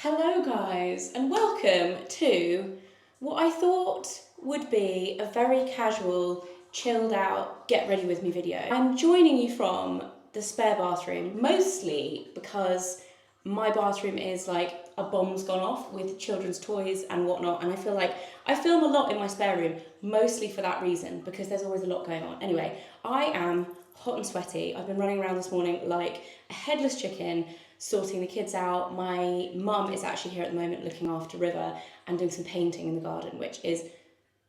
Hello guys, and welcome to what I thought would be a very casual, chilled out, get ready with me video. I'm joining you from the spare bathroom, mostly because my bathroom is like a bomb's gone off with children's toys and whatnot, and I feel like I film a lot in my spare room, mostly for that reason, because there's always a lot going on. Anyway, I am hot and sweaty. I've been running around this morning like a headless chicken, sorting the kids out. My mum is actually here at the moment looking after River and doing some painting in the garden, which is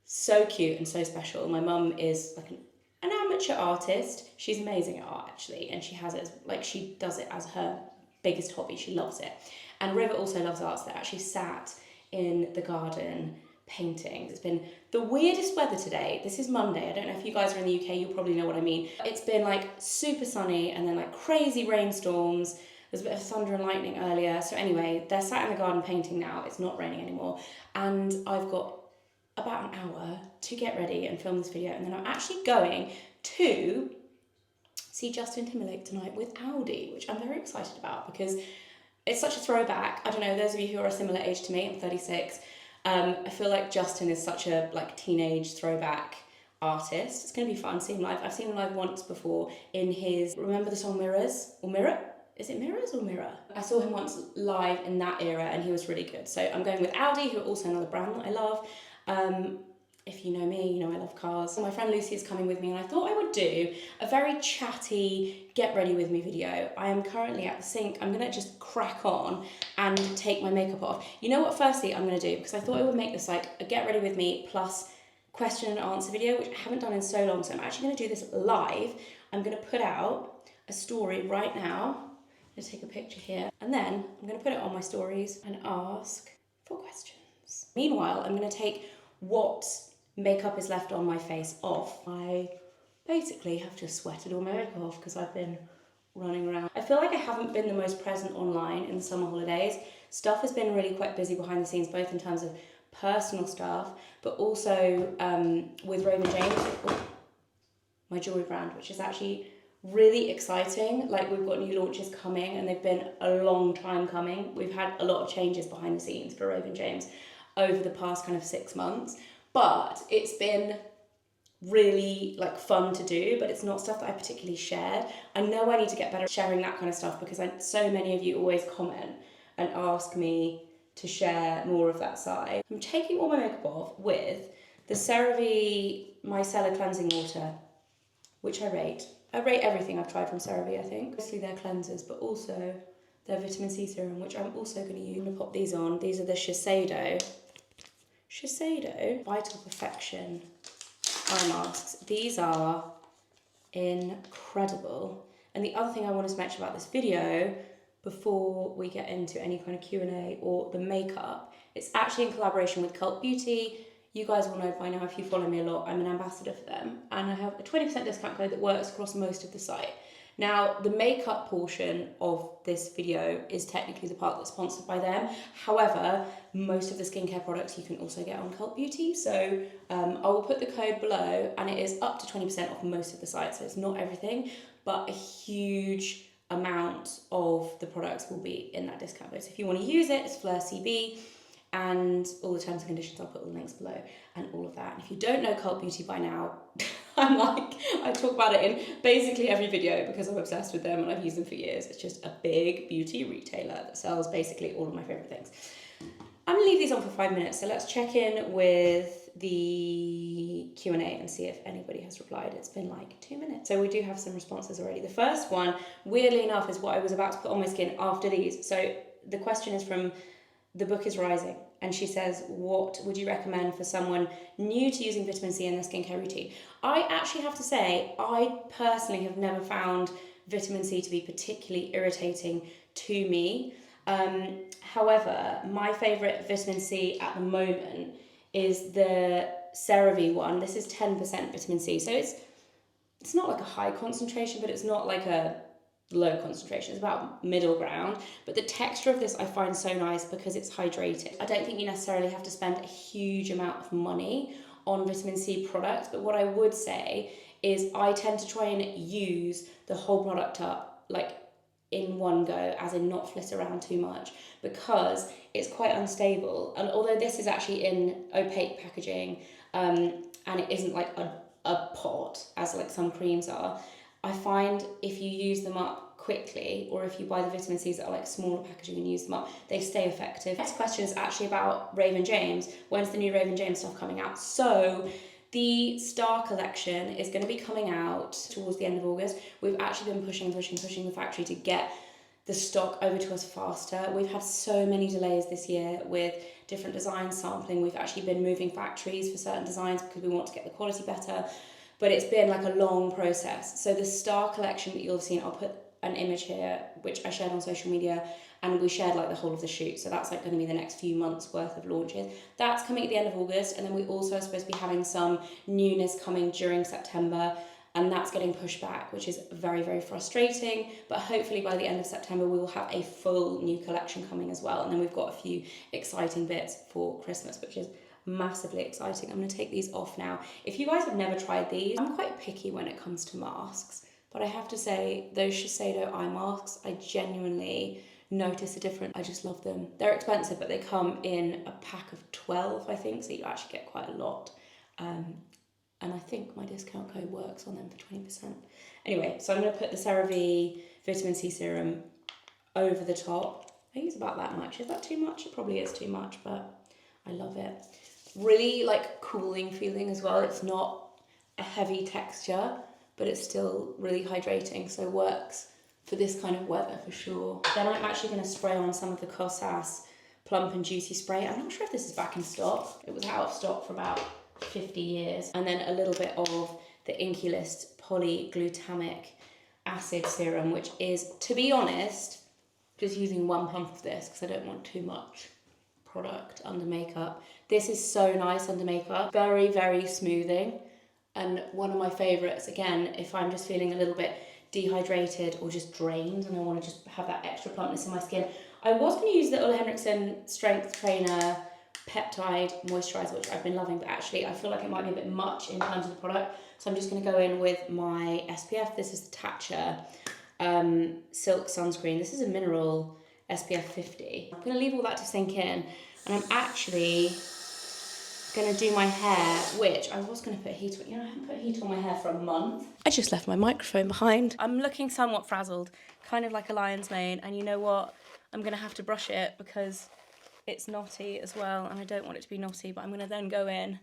so cute and so special. My mum is like an amateur artist. She's amazing at art actually, and she has it as, like, she does it as her biggest hobby. She loves it. And River also loves art, so they actually sat in the garden painting. It's been the weirdest weather today. This is Monday. I don't know if you guys are in the UK, you'll probably know what I mean. It's been like super sunny and then like crazy rainstorms. There's a bit of thunder and lightning earlier. So anyway, they're sat in the garden painting now. It's not raining anymore. And I've got about an hour to get ready and film this video. And then I'm actually going to see Justin Timberlake tonight with Audi, which I'm very excited about because it's such a throwback. I don't know, those of you who are a similar age to me, I'm 36. I feel like Justin is such a like teenage throwback artist. It's going to be fun seeing him live. I've seen him live once before in his, remember the song Mirrors? Or Mirror? Is it Mirrors or Mirror? I saw him once live in that era and he was really good. So I'm going with Audi, who are also another brand that I love. If you know me, you know I love cars. My friend Lucy is coming with me and I thought I would do a very chatty get ready with me video. I am currently at the sink. I'm gonna just crack on and take my makeup off. You know what firstly I'm gonna do, because I thought I would make this like a get ready with me plus question and answer video, which I haven't done in so long. So I'm actually gonna do this live. I'm gonna put out a story right now. I'm gonna take a picture here and then I'm gonna put it on my stories and ask for questions. Meanwhile, I'm gonna take what makeup is left on my face off. I basically have just sweated all my makeup off because I've been running around. I feel like I haven't been the most present online in the summer holidays. Stuff has been really quite busy behind the scenes, both in terms of personal stuff, but also with Raven James, my jewelry brand, which is actually really exciting. Like, we've got new launches coming and they've been a long time coming. We've had a lot of changes behind the scenes for Raven James over the past kind of 6 months, but it's been really like fun to do, but it's not stuff that I particularly shared. I know I need to get better at sharing that kind of stuff because so many of you always comment and ask me to share more of that side. I'm taking all my makeup off with the CeraVe Micellar Cleansing Water, which I rate. I rate everything I've tried from CeraVe, I think. Mostly their cleansers, but also their vitamin C serum, which I'm also going to use. I'm going to pop these on. These are the Shiseido Vital Perfection eye masks. These are incredible. And the other thing I wanted to mention about this video, before we get into any kind of Q&A or the makeup, it's actually in collaboration with Cult Beauty. You guys will know by now, if you follow me a lot, I'm an ambassador for them. And I have a 20% discount code that works across most of the site. Now, the makeup portion of this video is technically the part that's sponsored by them. However, most of the skincare products you can also get on Cult Beauty. So I will put the code below and it is up to 20% off most of the site. So it's not everything, but a huge amount of the products will be in that discount code. So if you want to use it, it's Fleur CB. And all the terms and conditions, I'll put all the links below and all of that. And if you don't know Cult Beauty by now, I talk about it in basically every video because I'm obsessed with them and I've used them for years. It's just a big beauty retailer that sells basically all of my favourite things. I'm gonna leave these on for 5 minutes, so let's check in with the Q&A and see if anybody has replied. It's been like 2 minutes. So we do have some responses already. The first one, weirdly enough, is what I was about to put on my skin after these. So the question is from The Book is Rising, and she says, what would you recommend for someone new to using vitamin C in their skincare routine? I actually have to say, I personally have never found vitamin C to be particularly irritating to me. However, my favourite vitamin C at the moment is the CeraVe one. This is 10% vitamin C, so it's not like a high concentration, but it's not like a low concentration. It's about middle ground, but the texture of this I find so nice because it's hydrated. I don't think you necessarily have to spend a huge amount of money on vitamin C products, but what I would say is I tend to try and use the whole product up like in one go, as in not flit around too much, because it's quite unstable. And although this is actually in opaque packaging, and it isn't like a pot as like some creams are, I find if you use them up quickly, or if you buy the vitamin C's that are like smaller packaging and use them up, they stay effective. Next question is actually about Raven James. When's the new Raven James stuff coming out? So the Star collection is going to be coming out towards the end of August. We've actually been pushing the factory to get the stock over to us faster. We've had so many delays this year with different design sampling. We've actually been moving factories for certain designs because we want to get the quality better. But it's been like a long process. So the Star collection that you'll have seen, I'll put an image here, which I shared on social media, and we shared like the whole of the shoot. So that's like going to be the next few months worth of launches. That's coming at the end of August. And then we also are supposed to be having some newness coming during September. And that's getting pushed back, which is very, very frustrating. But hopefully by the end of September, we will have a full new collection coming as well. And then we've got a few exciting bits for Christmas, which is massively exciting. I'm going to take these off now. If you guys have never tried these, I'm quite picky when it comes to masks. But I have to say, those Shiseido eye masks, I genuinely notice a difference. I just love them. They're expensive, but they come in a pack of 12, I think, so you actually get quite a lot. And I think my discount code works on them for 20%. Anyway, so I'm going to put the CeraVe Vitamin C Serum over the top. I think it's about that much. Is that too much? It probably is too much, but I love it. Really like cooling feeling as well. It's not a heavy texture, but it's still really hydrating, so works for this kind of weather for sure. Then I'm actually going to spray on some of the Kosas Plump and Juicy Spray. I'm not sure if this is back in stock. It was out of stock for about 50 years. And then a little bit of the Inky List Polyglutamic Acid Serum, which is, to be honest, just using one pump of this because I don't want too much product under makeup. This is so nice under makeup. Very, very smoothing. And one of my favourites, again, if I'm just feeling a little bit dehydrated or just drained and I want to just have that extra plumpness in my skin. I was going to use the Ole Henriksen Strength Trainer Peptide Moisturiser, which I've been loving, but actually I feel like it might be a bit much in terms of the product. So I'm just going to go in with my SPF. This is the Tatcha Silk Sunscreen. This is a mineral SPF 50. I'm going to leave all that to sink in, and I'm actually going to do my hair, which I was going to put heat on. You know, I haven't put heat on my hair for a month. I just left my microphone behind. I'm looking somewhat frazzled, kind of like a lion's mane, and you know what? I'm going to have to brush it because it's knotty as well, and I don't want it to be knotty, but I'm going to then go in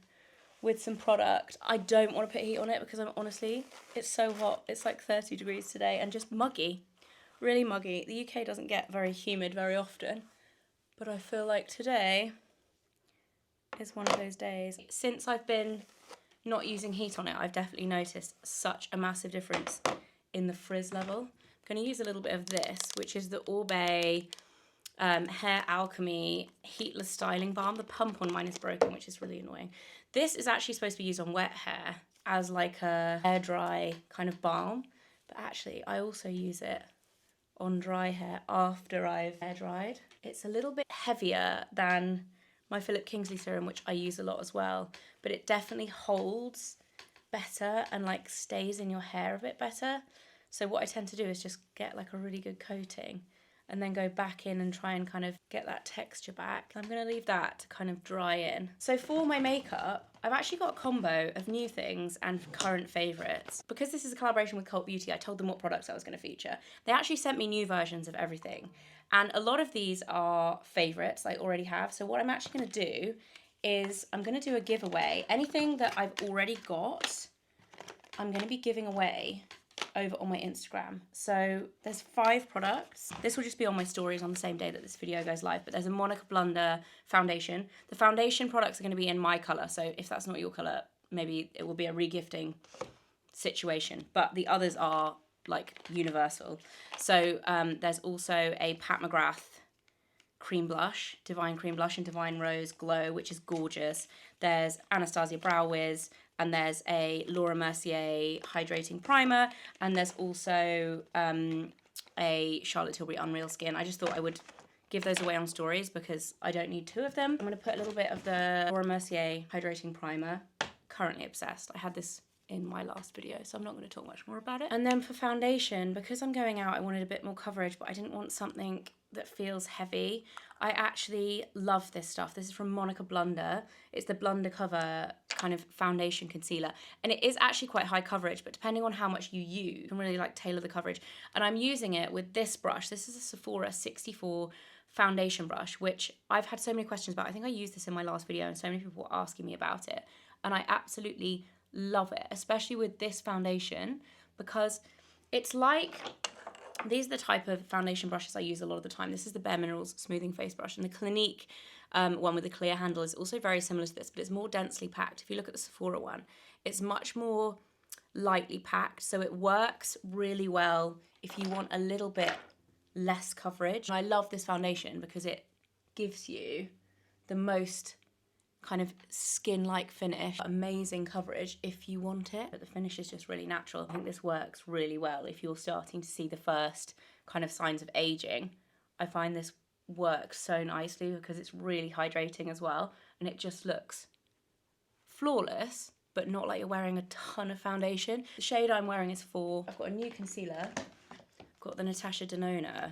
with some product. I don't want to put heat on it because honestly, it's so hot. It's like 30 degrees today and just muggy, really muggy. The UK doesn't get very humid very often, but I feel like today is one of those days. Since I've been not using heat on it, I've definitely noticed such a massive difference in the frizz level. I'm going to use a little bit of this, which is the Orbe Hair Alchemy Heatless Styling Balm. The pump on mine is broken, which is really annoying. This is actually supposed to be used on wet hair as like a hair dry kind of balm, but actually I also use it on dry hair after I've hair dried. It's a little bit heavier than my Philip Kingsley serum, which I use a lot as well, but it definitely holds better and like stays in your hair a bit better. So what I tend to do is just get like a really good coating and then go back in and try and kind of get that texture back. I'm going to leave that to kind of dry in. So for my makeup, I've actually got a combo of new things and current favourites. Because this is a collaboration with Cult Beauty, I told them what products I was going to feature. They actually sent me new versions of everything. And a lot of these are favourites I already have. So what I'm actually going to do is I'm going to do a giveaway. Anything that I've already got, I'm going to be giving away over on my Instagram. So there's 5 products. This will just be on my stories on the same day that this video goes live, but there's a Monica Blunder foundation. The foundation products are going to be in my colour, so if that's not your colour, maybe it will be a regifting situation, but the others are like universal. So there's also a Pat McGrath cream blush, Divine Cream Blush and Divine Rose Glow, which is gorgeous. There's Anastasia Brow Wiz, and there's a Laura Mercier hydrating primer, and there's also a Charlotte Tilbury Unreal Skin. I just thought I would give those away on stories because I don't need 2 of them. I'm going to put a little bit of the Laura Mercier hydrating primer. Currently obsessed. I had this in my last video, so I'm not going to talk much more about it. And then for foundation, because I'm going out, I wanted a bit more coverage, but I didn't want something that feels heavy. I actually love this stuff. This is from Monica Blunder. It's the Blunder Cover kind of foundation concealer, and it is actually quite high coverage, but depending on how much you use, you can really like tailor the coverage. And I'm using it with this brush. This is a Sephora 64 foundation brush, which I've had so many questions about. I think I used this in my last video and so many people were asking me about it, and I absolutely love it, especially with this foundation, because it's like, these are the type of foundation brushes I use a lot of the time. This is the Bare Minerals Smoothing Face Brush, and the Clinique one with the clear handle is also very similar to this, but it's more densely packed. If you look at the Sephora one, it's much more lightly packed, so it works really well if you want a little bit less coverage. And I love this foundation because it gives you the most kind of skin-like finish, amazing coverage if you want it, but the finish is just really natural. I think this works really well if you're starting to see the first kind of signs of aging. I find this works so nicely because it's really hydrating as well, and it just looks flawless, but not like you're wearing a ton of foundation. The shade I'm wearing is 4. I've got a new concealer. I've got the Natasha Denona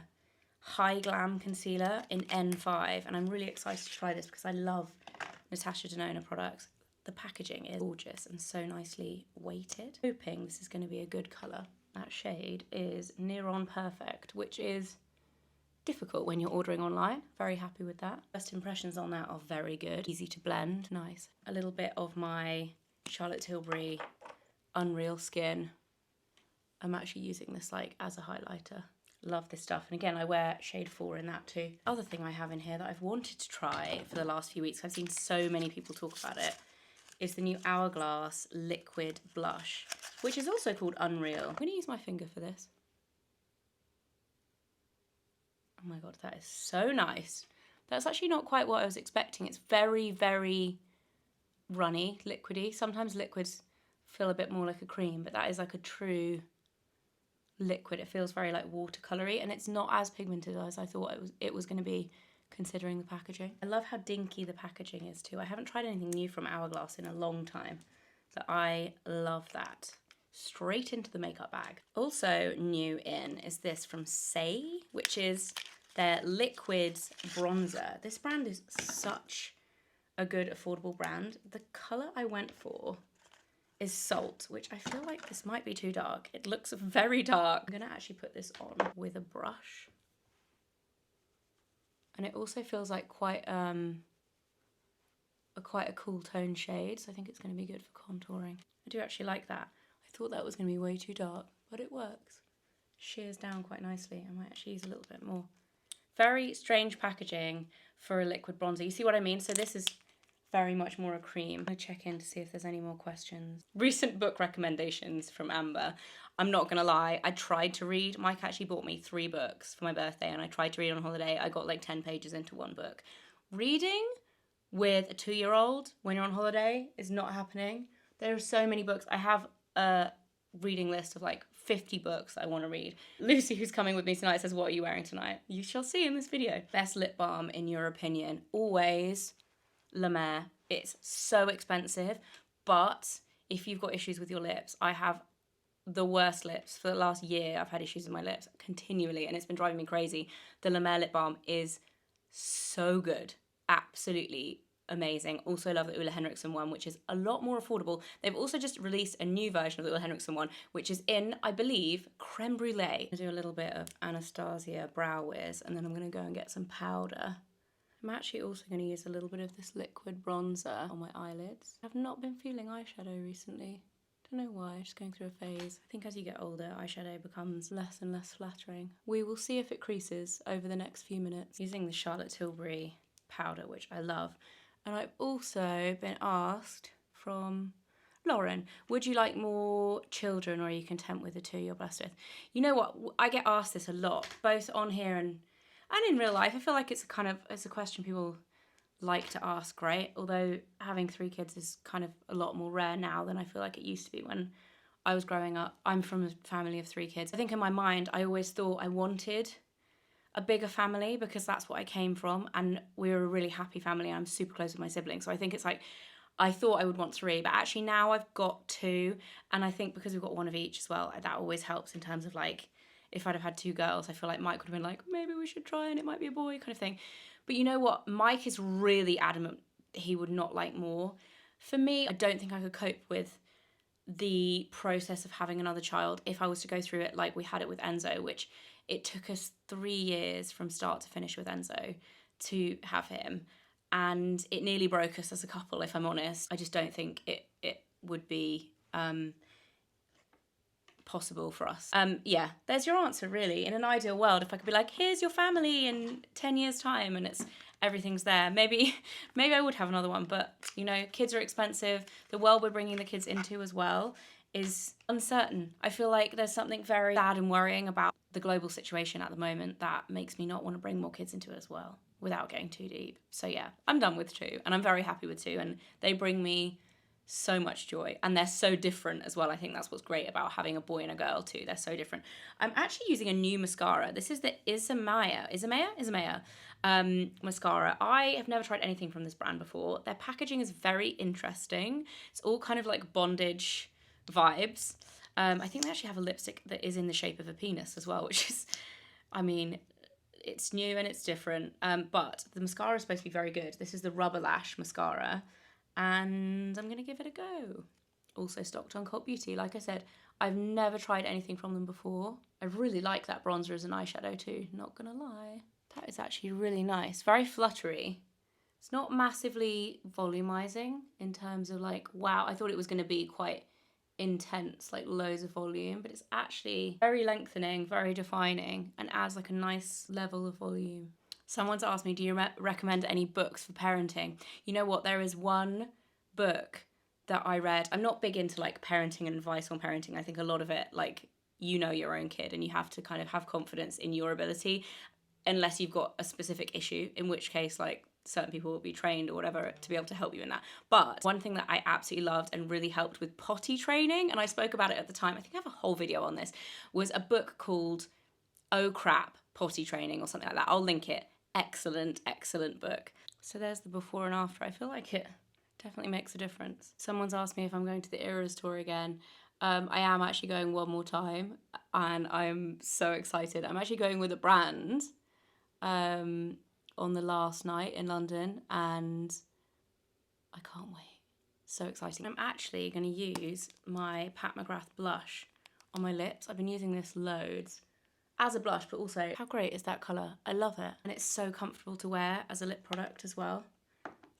High Glam Concealer in N5, and I'm really excited to try this because I love Natasha Denona products. The packaging is gorgeous and so nicely weighted. Hoping this is going to be a good colour. That shade is Near On Perfect, which is difficult when you're ordering online. Very happy with that. First impressions on that are very good. Easy to blend, nice. A little bit of my Charlotte Tilbury Unreal Skin. I'm actually using this like as a highlighter. Love this stuff, and again I wear shade 4 in that too. Other thing I have in here that I've wanted to try for the last few weeks, I've seen so many people talk about it, is the new Hourglass Liquid Blush, which is also called Unreal. I'm going to use my finger for this. Oh my god, that is so nice. That's actually not quite what I was expecting. It's very, very runny, liquidy. Sometimes liquids feel a bit more like a cream, but that is like a true liquid. It feels very like watercolory, and it's not as pigmented as I thought it was going to be, considering the packaging. I love how dinky the packaging is too. I haven't tried anything new from Hourglass in a long time, so I love that. Straight into the makeup bag. Also new in is this from Say, which is their liquid bronzer. This brand is such a good affordable brand. The colour I went for is Salt, which I feel like this might be too dark. It looks very dark. I'm gonna actually put this on with a brush. And it also feels like quite a cool tone shade, so I think it's gonna be good for contouring. I do actually like that. I thought that was gonna be way too dark, but it works. Shears down quite nicely. I might actually use a little bit more. Very strange packaging for a liquid bronzer. You see what I mean? So this is very much more a cream. I'm gonna check in to see if there's any more questions. Recent book recommendations from Amber. I'm not gonna lie, I tried to read. Mike actually bought me 3 books for my birthday, and I tried to read on holiday. I got like 10 pages into one book. Reading with a 2-year-old when you're on holiday is not happening. There are so many books. I have a reading list of like 50 books I want to read. Lucy, who's coming with me tonight, says, what are you wearing tonight? You shall see in this video. Best lip balm in your opinion? Always La Mer. It's so expensive, but if you've got issues with your lips, I have the worst lips. For the last year, I've had issues with my lips continually, and it's been driving me crazy. The La Mer lip balm is so good. Absolutely amazing. Also love the Ulla Henriksen one, which is a lot more affordable. They've also just released a new version of the Ulla Henriksen one, which is in, I believe, creme brulee. I'm gonna do a little bit of Anastasia Brow Wiz, and then I'm gonna go and get some powder. I'm actually also going to use a little bit of this liquid bronzer on my eyelids. I've not been feeling eyeshadow recently. Don't know why, just going through a phase. I think as you get older, eyeshadow becomes less and less flattering. We will see if it creases over the next few minutes. Using the Charlotte Tilbury powder, which I love. And I've also been asked from Lauren, would you like more children, or are you content with the 2 you're blessed with? You know what, I get asked this a lot, both on here and in real life. I feel like it's a question people like to ask, right? Although having 3 kids is kind of a lot more rare now than I feel like it used to be when I was growing up. I'm from a family of 3 kids. I think in my mind, I always thought I wanted a bigger family because that's what I came from, and we were a really happy family. I'm super close with my siblings. So I think it's like, I thought I would want 3, but actually now I've got 2. And I think because we've got one of each as well, that always helps in terms of like, if I'd have had 2 girls, I feel like Mike would have been like, maybe we should try and it might be a boy kind of thing. But you know what? Mike is really adamant he would not like more. For me, I don't think I could cope with the process of having another child if I was to go through it like we had it with Enzo, which it took us 3 years from start to finish with Enzo to have him. And it nearly broke us as a couple, if I'm honest. I just don't think it would be possible for us. Yeah, there's your answer, really. In an ideal world, if I could be like, here's your family in 10 years' time, and everything's there. Maybe I would have another one, but, you know, kids are expensive. The world we're bringing the kids into as well is uncertain. I feel like there's something very sad and worrying about the global situation at the moment that makes me not want to bring more kids into it as well, without getting too deep. So yeah, I'm done with 2, and I'm very happy with 2, and they bring me so much joy, and they're so different as well. I think that's what's great about having a boy and a girl too. They're so different. I'm actually using a new mascara. This is the Isamaya mascara. I have never tried anything from this brand before. Their packaging is very interesting. It's all kind of like bondage vibes. I think they actually have a lipstick that is in the shape of a penis as well, which is, I mean, it's new and it's different. But the mascara is supposed to be very good. This is the Rubber Lash mascara, and I'm going to give it a go. Also stocked on Cult Beauty. Like I said, I've never tried anything from them before. I really like that bronzer as an eyeshadow too, not going to lie. That is actually really nice. Very fluttery. It's not massively volumizing in terms of like, wow, I thought it was going to be quite intense, like loads of volume, but it's actually very lengthening, very defining, and adds like a nice level of volume. Someone's asked me, do you recommend any books for parenting? You know what, there is one book that I read. I'm not big into like parenting and advice on parenting. I think a lot of it, like, you know your own kid and you have to kind of have confidence in your ability, unless you've got a specific issue, in which case like certain people will be trained or whatever to be able to help you in that. But one thing that I absolutely loved and really helped with potty training, and I spoke about it at the time, I think I have a whole video on this, was a book called Oh Crap, Potty Training or something like that. I'll link it. Excellent, excellent book. So there's the before and after. I feel like it definitely makes a difference. Someone's asked me if I'm going to the Eras tour again. I am actually going one more time, and I'm so excited. I'm actually going with a brand on the last night in London, and I can't wait. So exciting. I'm actually going to use my Pat McGrath blush on my lips. I've been using this loads as a blush, but also, how great is that colour? I love it. And it's so comfortable to wear as a lip product as well.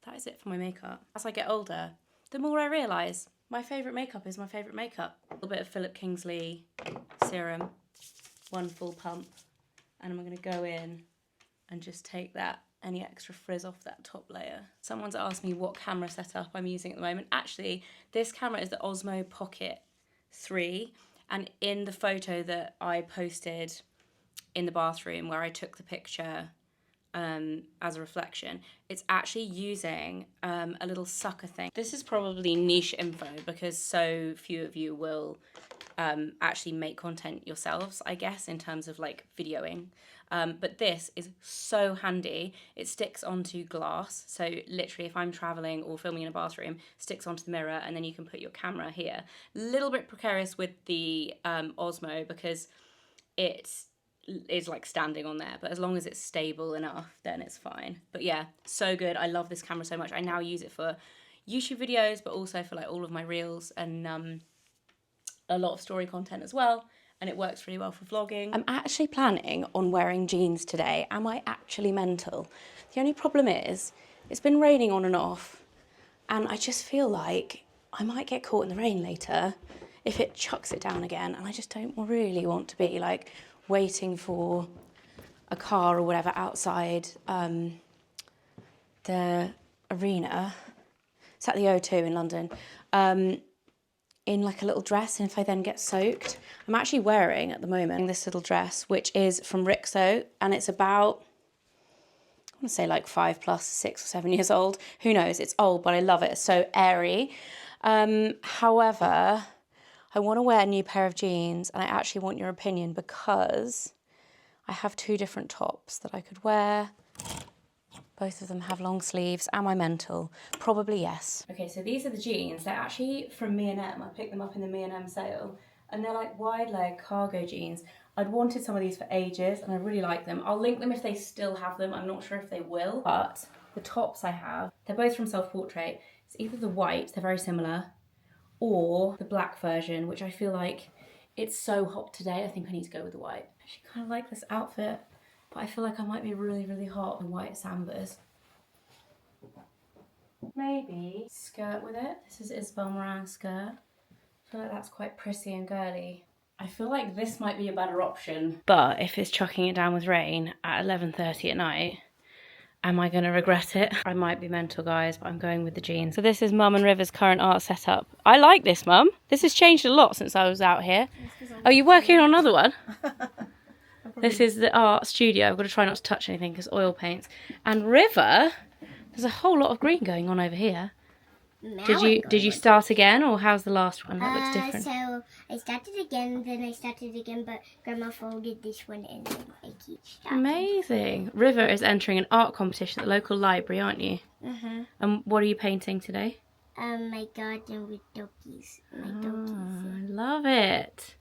That is it for my makeup. As I get older, the more I realise my favourite makeup is my favourite makeup. A little bit of Philip Kingsley serum, one full pump, and I'm going to go in and just take that, any extra frizz off that top layer. Someone's asked me what camera setup I'm using at the moment. Actually, this camera is the Osmo Pocket 3, and in the photo that I posted in the bathroom where I took the picture as a reflection, it's actually using a little sucker thing. This is probably niche info because so few of you will actually make content yourselves, I guess, in terms of like videoing. But this is so handy. It sticks onto glass. So literally if I'm traveling or filming in a bathroom, sticks onto the mirror, and then you can put your camera here. A little bit precarious with the Osmo because it is like standing on there, but as long as it's stable enough, then it's fine. But yeah, so good. I love this camera so much. I now use it for YouTube videos, but also for like all of my reels and a lot of story content as well. And it works really well for vlogging. I'm actually planning on wearing jeans today. Am I actually mental? The only problem is, it's been raining on and off, and I just feel like I might get caught in the rain later if it chucks it down again, and I just don't really want to be like waiting for a car or whatever outside the arena. It's at the O2 in London. In like a little dress, and if I then get soaked. I'm actually wearing at the moment this little dress, which is from Rixo, and it's about, I want to say like 5+, 6 or 7 years old. Who knows? It's old, but I love it. It's so airy. However, I want to wear a new pair of jeans, and I actually want your opinion because I have 2 different tops that I could wear. Both of them have long sleeves. Am I mental? Probably yes. Okay, so these are the jeans. They're actually from M&M. I picked them up in the M&M sale. And they're like wide leg cargo jeans. I'd wanted some of these for ages and I really like them. I'll link them if they still have them. I'm not sure if they will. But the tops I have, they're both from Self Portrait. It's either the white, they're very similar, or the black version, which I feel like it's so hot today. I think I need to go with the white. I actually kind of like this outfit, but I feel like I might be really, really hot in white sambas. Maybe skirt with it. This is Isabel Moran skirt. I feel like that's quite pretty and girly. I feel like this might be a better option. But if it's chucking it down with rain at 11:30 at night, am I going to regret it? I might be mental, guys, but I'm going with the jeans. So this is Mum and River's current art setup. I like this, Mum. This has changed a lot since I was out here. Oh, you're working on another one? This is the art studio. I've got to try not to touch anything because oil paints. And River, there's a whole lot of green going on over here. Did you start again, or how's the last one? That looks different. So I started again, then I started again, but Grandma folded this one and then I keep starting. Amazing. River is entering an art competition at the local library, aren't you? And what are you painting today? My garden with doggies. I love it.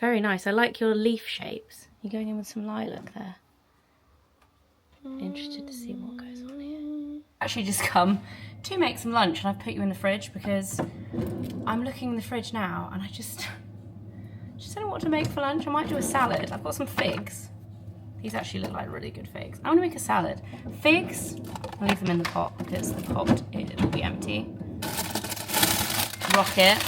Very nice. I like your leaf shapes. You're going in with some lilac there. Interested to see what goes on here. Actually just come to make some lunch and I've put you in the fridge because I'm looking in the fridge now and I just don't know what to make for lunch. I might do a salad. I've got some figs. These actually look like really good figs. I want to make a salad. Figs, I'll leave them in the pot because the pot it'll be empty. Rocket.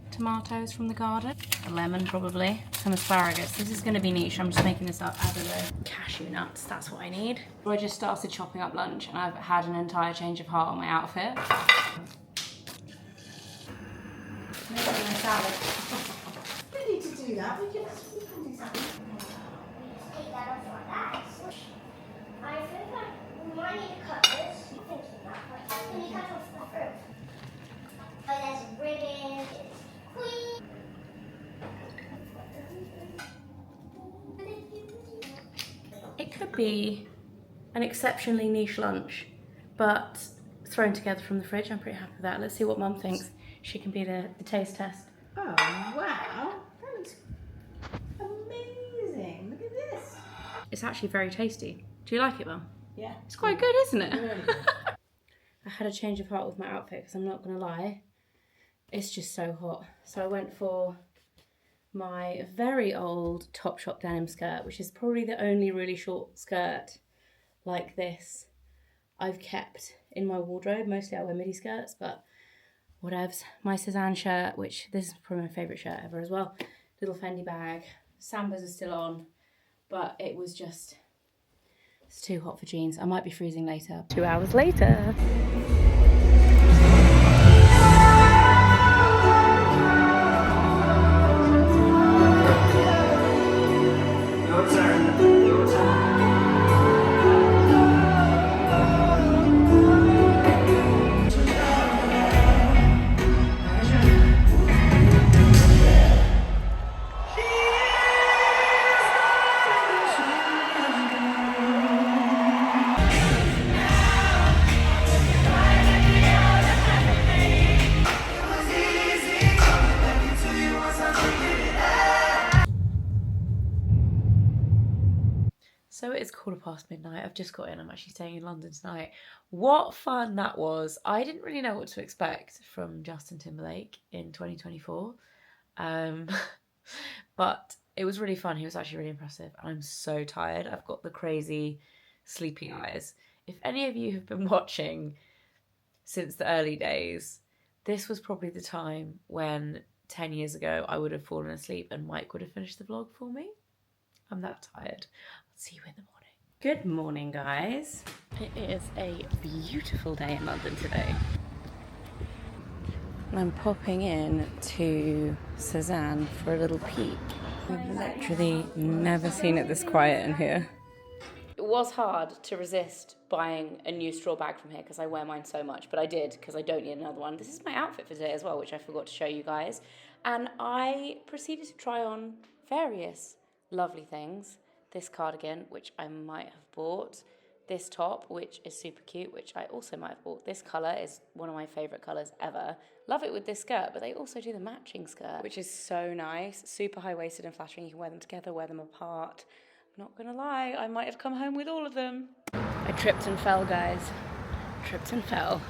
Tomatoes from the garden. A lemon probably. Some asparagus. This is going to be niche. I'm just making this up as I go. Cashew nuts, that's what I need. I just started chopping up lunch and I've had an entire change of heart on my outfit. Making a salad. We need to do that. We can do something. Take that off like that. I think we might need to cut this. I'm thinking that, but can you cut off the fruit? Oh, there's a ribbon. Queen. It could be an exceptionally niche lunch, but thrown together from the fridge. I'm pretty happy with that. Let's see what Mum thinks. She can be the taste test. Oh, wow. That looks amazing. Look at this. It's actually very tasty. Do you like it, Mum? Yeah. It's quite good, isn't it? Really good. I had a change of heart with my outfit because I'm not going to lie. It's just so hot. So I went for my very old Topshop denim skirt, which is probably the only really short skirt like this I've kept in my wardrobe. Mostly I wear midi skirts, but whatevs. My Cezanne shirt, which this is probably my favourite shirt ever as well. Little Fendi bag. Sambas are still on, but it was just, it's too hot for jeans. I might be freezing later. 2 hours later. So it's midnight. I've just got in. I'm actually staying in London tonight. What fun that was. I didn't really know what to expect from Justin Timberlake in 2024. But it was really fun. He was actually really impressive. I'm so tired. I've got the crazy sleepy eyes. If any of you have been watching since the early days, this was probably the time when 10 years ago I would have fallen asleep and Mike would have finished the vlog for me. I'm that tired. I'll see you in the morning. Good morning, guys. It is a beautiful day in London today. And I'm popping in to Cezanne for a little peek. I've literally never seen it this quiet in here. It was hard to resist buying a new straw bag from here because I wear mine so much, but I did because I don't need another one. This is my outfit for today as well, which I forgot to show you guys. And I proceeded to try on various lovely things. this cardigan, which I might have bought, this top, which is super cute, which I also might have bought. This colour is one of my favourite colours ever. Love it with this skirt, but they also do the matching skirt, which is so nice. Super high-waisted and flattering. You can wear them together, wear them apart. I'm not gonna lie, I might have come home with all of them. I tripped and fell, guys. Tripped and fell.